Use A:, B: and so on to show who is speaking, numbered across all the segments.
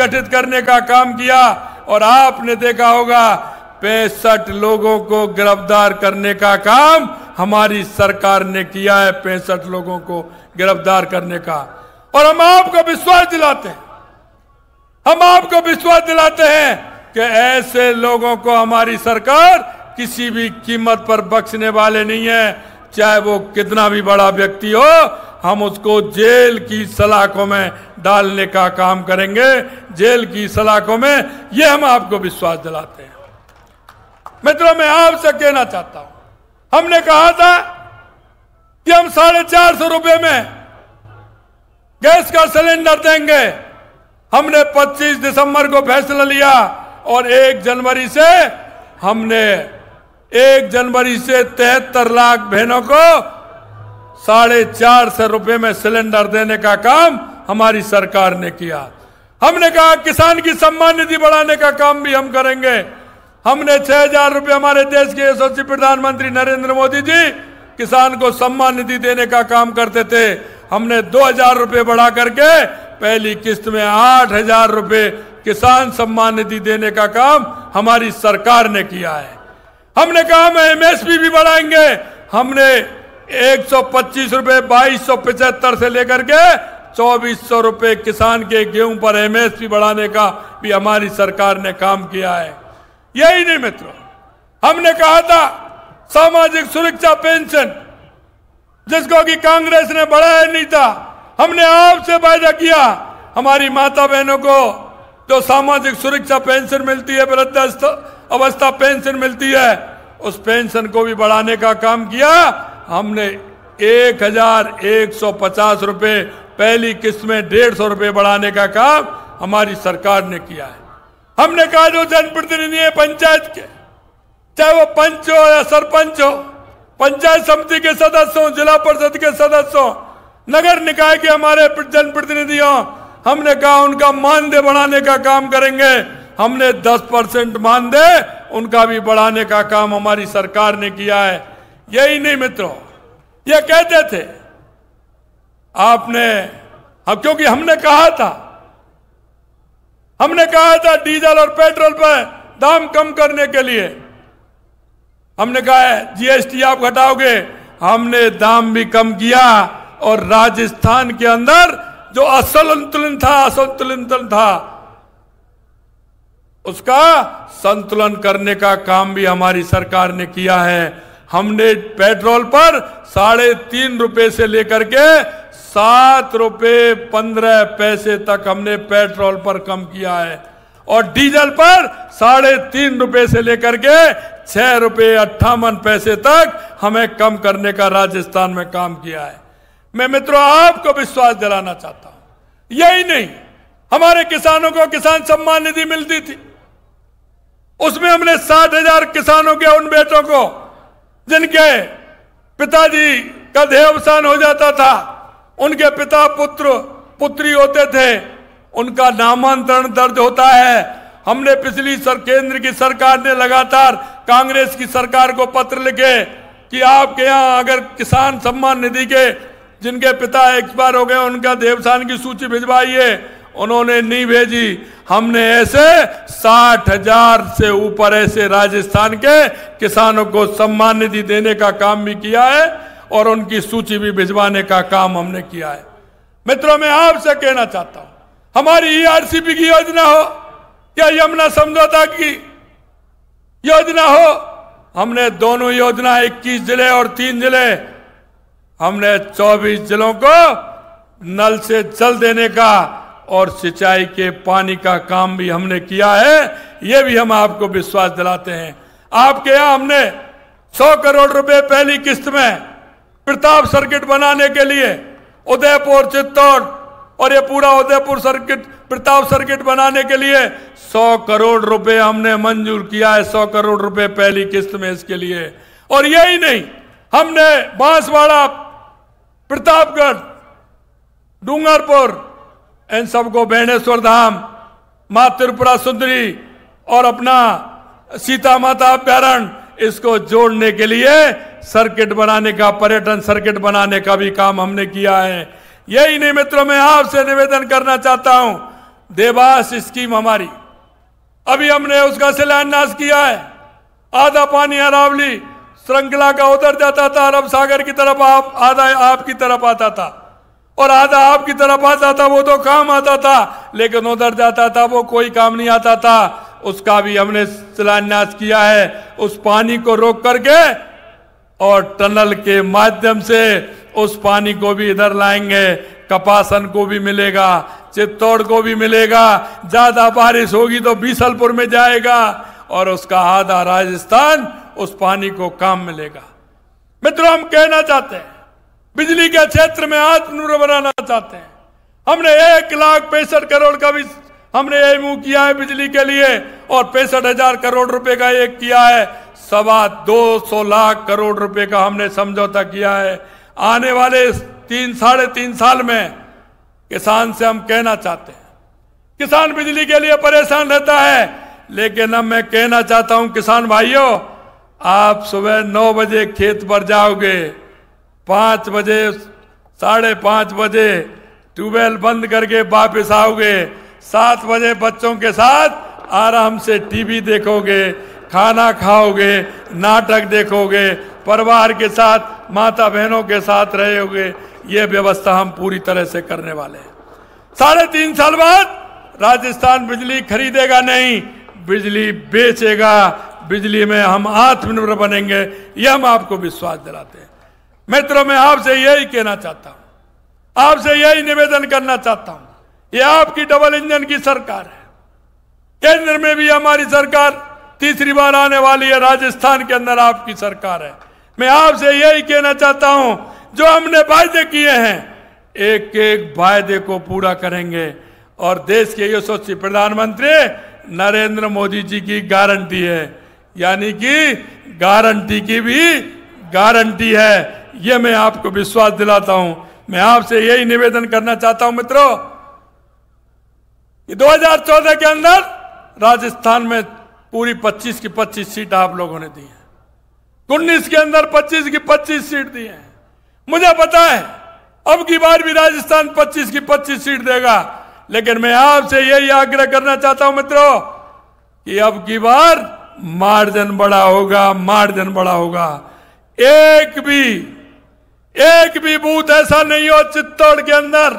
A: गठित करने का काम किया और आपने देखा होगा 65 लोगों को गिरफ्तार करने का काम हमारी सरकार ने किया है, 65 लोगों को गिरफ्तार करने का। और हम आपको विश्वास दिलाते हैं, हम आपको विश्वास दिलाते हैं कि ऐसे लोगों को हमारी सरकार किसी भी कीमत पर बख्शने वाले नहीं है, चाहे वो कितना भी बड़ा व्यक्ति हो, हम उसको जेल की सलाखों में डालने का काम करेंगे, जेल की सलाखों में। ये हम आपको विश्वास दिलाते हैं। मित्रों, मैं आपसे कहना चाहता हूं, हमने कहा था कि हम 450 रुपए में गैस का सिलेंडर देंगे। हमने 25 दिसंबर को फैसला लिया और 1 जनवरी से हमने 73 लाख बहनों को 450 रुपए में सिलेंडर देने का काम हमारी सरकार ने किया। हमने कहा किसान की सम्मान निधि बढ़ाने का काम भी हम करेंगे। हमने 6000 रुपए, हमारे देश के यशस्वी प्रधानमंत्री नरेंद्र मोदी जी किसान को सम्मान निधि देने का काम करते थे। हमने 2000 रुपए बढ़ा करके पहली किस्त में 8000 रुपए किसान सम्मान निधि देने का काम हमारी सरकार ने किया है। हमने कहा हम एमएसपी भी बढ़ाएंगे। हमने 125 रुपए 2275 से लेकर के 2400 रुपए किसान के गेहूं पर एमएसपी बढ़ाने का भी हमारी सरकार ने काम किया है। यही नहीं मित्रों, हमने कहा था सामाजिक सुरक्षा पेंशन, जिसको कि कांग्रेस ने बढ़ाया नहीं था, हमने आपसे वायदा किया हमारी माता बहनों को जो सामाजिक सुरक्षा पेंशन मिलती है, वृद्ध अवस्था पेंशन मिलती है, उस पेंशन को भी बढ़ाने का काम किया। हमने 1150 रुपए पहली किस्त में 150 रुपए बढ़ाने का काम हमारी सरकार ने किया है। हमने कहा जो जनप्रतिनिधि है पंचायत के, चाहे वो पंच हो या सरपंच हो, पंचायत समिति के सदस्य हो, जिला परिषद के सदस्य हो, नगर निकाय के हमारे जनप्रतिनिधि हो, हमने कहा उनका मानदेय बढ़ाने का काम करेंगे। हमने 10% मानदेय उनका भी बढ़ाने का काम हमारी सरकार ने किया है। यही नहीं मित्रों, ये कहते थे आपने, क्योंकि हमने कहा था डीजल और पेट्रोल पर दाम कम करने के लिए, हमने कहा है जीएसटी आप घटाओगे। हमने दाम भी कम किया और राजस्थान के अंदर जो असंतुलन था उसका संतुलन करने का काम भी हमारी सरकार ने किया है। हमने पेट्रोल पर 3.5 रुपए से लेकर के 7 रुपए 15 पैसे तक हमने पेट्रोल पर कम किया है और डीजल पर 3.5 रुपए से लेकर के 6 रुपए 58 पैसे तक हमें कम करने का राजस्थान में काम किया है। मैं मित्रों आपको विश्वास दिलाना चाहता हूं, यही नहीं, हमारे किसानों को किसान सम्मान निधि मिलती थी, उसमें हमने 60,000 किसानों के उन बेटों को जिनके पिताजी का देहावसान हो जाता था, उनके पिता पुत्री होते थे, उनका नामांतरण दर्ज होता है। हमने पिछली केंद्र की सरकार ने लगातार कांग्रेस की सरकार को पत्र लिखे कि आपके यहाँ अगर किसान सम्मान निधि के जिनके पिता एक्सपायर हो गए उनका देहावसान की सूची भिजवाइए, उन्होंने नहीं भेजी। हमने ऐसे 60,000 से ऊपर ऐसे राजस्थान के किसानों को सम्मान निधि देने का काम भी किया है और उनकी सूची भी भिजवाने का काम हमने किया है। मित्रों, मैं आपसे कहना चाहता हूं, हमारी ईआरसीपी की योजना हो या यमुना समझौता की योजना हो, हमने दोनों योजना 21 जिले और 3 जिले, हमने 24 जिलों को नल से जल देने का और सिंचाई के पानी का काम भी हमने किया है। ये भी हम आपको विश्वास दिलाते हैं। आपके यहाँ हमने 100 करोड़ रुपए पहली किस्त में प्रताप सर्किट बनाने के लिए उदयपुर, चित्तौड़ और ये पूरा उदयपुर सर्किट, प्रताप सर्किट बनाने के लिए 100 करोड़ रुपए हमने मंजूर किया है। 100 करोड़ रुपए पहली किस्त में इसके लिए। और यही नहीं, हमने बांसवाड़ा, प्रतापगढ़, डूंगरपुर, इन सबको बेणेश्वर धाम, मां त्रिपुरा सुंदरी और अपना सीता माता अभ्यारण्य, इसको जोड़ने के लिए सर्किट बनाने का, पर्यटन सर्किट बनाने का भी काम हमने किया है। यही नहीं मित्रों, मैं आपसे निवेदन करना चाहता हूं, देवास स्कीम हमारी, अभी हमने उसका शिलान्यास किया है। आधा पानी अरावली श्रृंखला का उधर जाता था अरब सागर की तरफ, आधा आपकी तरफ आता था और आधा आपकी तरफ आता था। वो तो काम आता था, लेकिन उधर जाता था वो कोई काम नहीं आता था। उसका भी हमने शिलान्यास किया है। उस पानी को रोक करके और टनल के माध्यम से उस पानी को भी इधर लाएंगे। कपासन को भी मिलेगा, चित्तौड़ को भी मिलेगा। ज्यादा बारिश होगी तो बीसलपुर में जाएगा और उसका आधा राजस्थान उस पानी को काम मिलेगा। मित्रों, हम कहना चाहते हैं, बिजली के क्षेत्र में आत्मनिर्भर बनाना चाहते हैं। हमने 1,65,00,000 करोड़ का भी हमने एमओयू किया है बिजली के लिए और 65,000 करोड़ रुपए का एक किया है। 225 लाख करोड़ रुपए का हमने समझौता किया है। आने वाले 3-3.5 साल में किसान से हम कहना चाहते हैं, किसान बिजली के लिए परेशान रहता है, लेकिन अब मैं कहना चाहता हूं किसान भाइयों, आप सुबह 9 बजे खेत पर जाओगे, 5 बजे 5:30 बजे ट्यूबवेल बंद करके वापस आओगे, 7 बजे बच्चों के साथ आराम से टीवी देखोगे, खाना खाओगे, नाटक देखोगे, परिवार के साथ माता बहनों के साथ रहोगे। ये व्यवस्था हम पूरी तरह से करने वाले हैं। 3.5 साल बाद राजस्थान बिजली खरीदेगा नहीं, बिजली बेचेगा। बिजली में हम आत्मनिर्भर बनेंगे, यह हम आपको विश्वास दिलाते हैं। मित्रों, मैं आपसे यही कहना चाहता हूं, आपसे यही निवेदन करना चाहता हूं, ये आपकी डबल इंजन की सरकार है। केंद्र में भी हमारी सरकार तीसरी बार आने वाली है, राजस्थान के अंदर आपकी सरकार है। मैं आपसे यही कहना चाहता हूं, जो हमने वायदे किए हैं, एक एक वायदे को पूरा करेंगे और देश के यशस्वी प्रधानमंत्री नरेंद्र मोदी जी की गारंटी है, यानी कि गारंटी की भी गारंटी है। यह मैं आपको विश्वास दिलाता हूं। मैं आपसे यही निवेदन करना चाहता हूं मित्रों, कि 2014 के अंदर राजस्थान में पूरी 25 की 25 सीट आप लोगों ने दी है, 19 के अंदर 25 की 25 सीट दी है। मुझे पता है अब की बार भी राजस्थान 25 की 25 सीट देगा, लेकिन मैं आपसे यही आग्रह करना चाहता हूं मित्रों, कि अब की बार मार्जिन बड़ा होगा, मार्जिन बड़ा होगा। एक भी बूथ ऐसा नहीं हो चित्तौड़ के अंदर,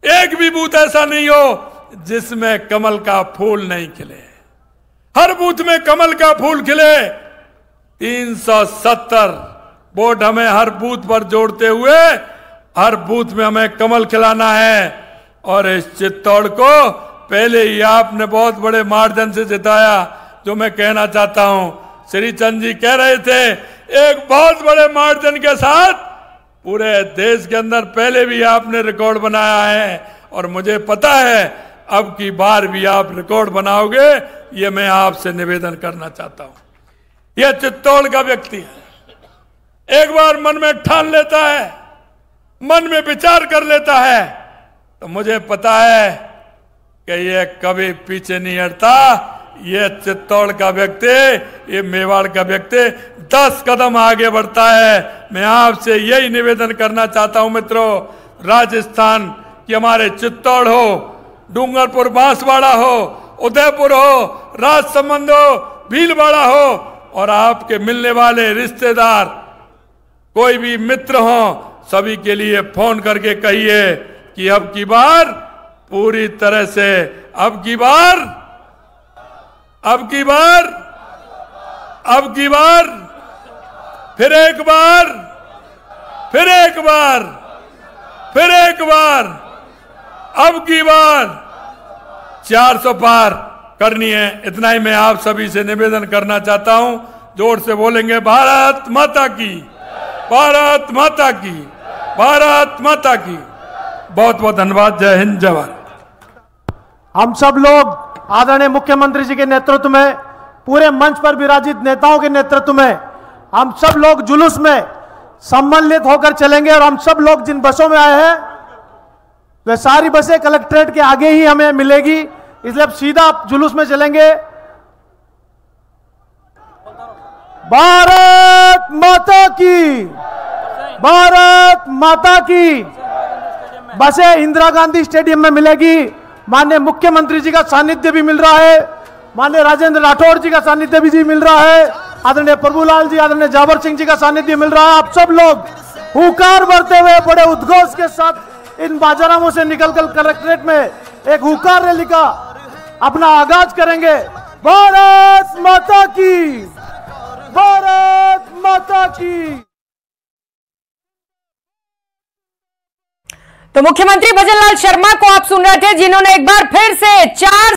A: एक भी बूथ ऐसा नहीं हो जिसमें कमल का फूल नहीं खिले। हर बूथ में कमल का फूल खिले। 370 वोट हमें हर बूथ पर जोड़ते हुए हर बूथ में हमें कमल खिलाना है। और इस चित्तौड़ को पहले ही आपने बहुत बड़े मार्जिन से जिताया। जो मैं कहना चाहता हूं, श्री चंद जी कह रहे थे, एक बहुत बड़े मार्जिन के साथ पूरे देश के अंदर पहले भी आपने रिकॉर्ड बनाया है, और मुझे पता है अब की बार भी आप रिकॉर्ड बनाओगे। ये मैं आपसे निवेदन करना चाहता हूं। यह चित्तौड़ का व्यक्ति है, एक बार मन में ठान लेता है, मन में विचार कर लेता है, तो मुझे पता है कि यह कभी पीछे नहीं हटता। ये चित्तौड़ का व्यक्ति, ये मेवाड़ का व्यक्ति 10 कदम आगे बढ़ता है। मैं आपसे यही निवेदन करना चाहता हूं मित्रों, राजस्थान की हमारे चित्तौड़ हो, डूंगरपुर बांसवाड़ा हो, उदयपुर हो, राजसमंद हो, भीलवाड़ा हो, और आपके मिलने वाले रिश्तेदार कोई भी मित्र हो, सभी के लिए फोन करके कहिए कि अब की बार पूरी तरह से, अब की बार फिर एक बार अब की बार 400 पार करनी है। इतना ही मैं आप सभी से निवेदन करना चाहता हूं। जोर से बोलेंगे, भारत माता की, भारत माता की, भारत माता की। बहुत बहुत धन्यवाद। जय हिंद, जय भारत।
B: हम सब लोग आदरणीय मुख्यमंत्री जी के नेतृत्व में, पूरे मंच पर विराजित नेताओं के नेतृत्व में हम सब लोग जुलूस में सम्मिलित होकर चलेंगे। और हम सब लोग जिन बसों में आए हैं वे सारी बसें कलेक्ट्रेट के आगे ही हमें मिलेगी, इसलिए अब सीधा जुलूस में चलेंगे। भारत माता की, भारत माता की। बसें इंदिरा गांधी स्टेडियम में मिलेगी। माननीय मुख्यमंत्री जी का सानिध्य भी मिल रहा है, माननीय राजेंद्र राठौड़ जी का सानिध्य भी मिल रहा है, आदरणीय प्रभुलाल जी, आदरणीय जावर सिंह जी का सानिध्य मिल रहा है। आप सब लोग हुंकार भरते हुए बड़े उद्घोष के साथ इन बाजारामों से निकलकर कलेक्ट्रेट में एक हुंकार रैली का अपना आगाज करेंगे। भारत माता की, भारत माता की।
C: तो मुख्यमंत्री भजन लाल शर्मा को आप सुन रहे थे, जिन्होंने एक बार फिर से 4